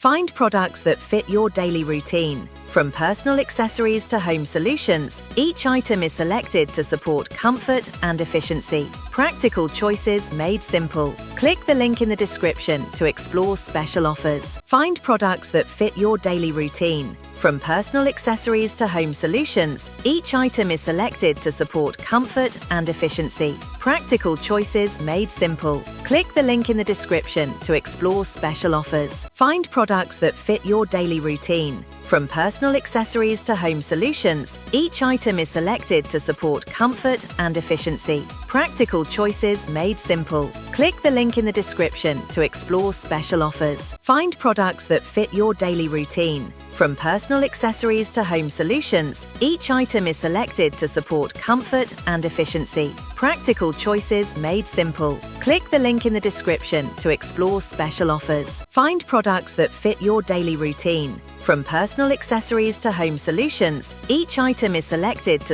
Find products that fit your daily routine. From personal accessories to home solutions, each item is selected to support comfort and efficiency. Practical choices made simple. Click the link in the description to explore special offers. Find products that fit your daily routine. From personal accessories to home solutions, each item is selected to support comfort and efficiency. Practical choices made simple. Click the link in the description to explore special offers. Find products that fit your daily routine. From personal accessories to home solutions, each item is selected to support comfort and efficiency. Practical choices made simple. Click the link in the description to explore special offers. Find products that fit your daily routine. From personal accessories to home solutions, each item is selected to support comfort and efficiency. Practical choices made simple. Click the link in the description to explore special offers. Find products that fit your daily routine. From personal accessories to home solutions, each item is selected to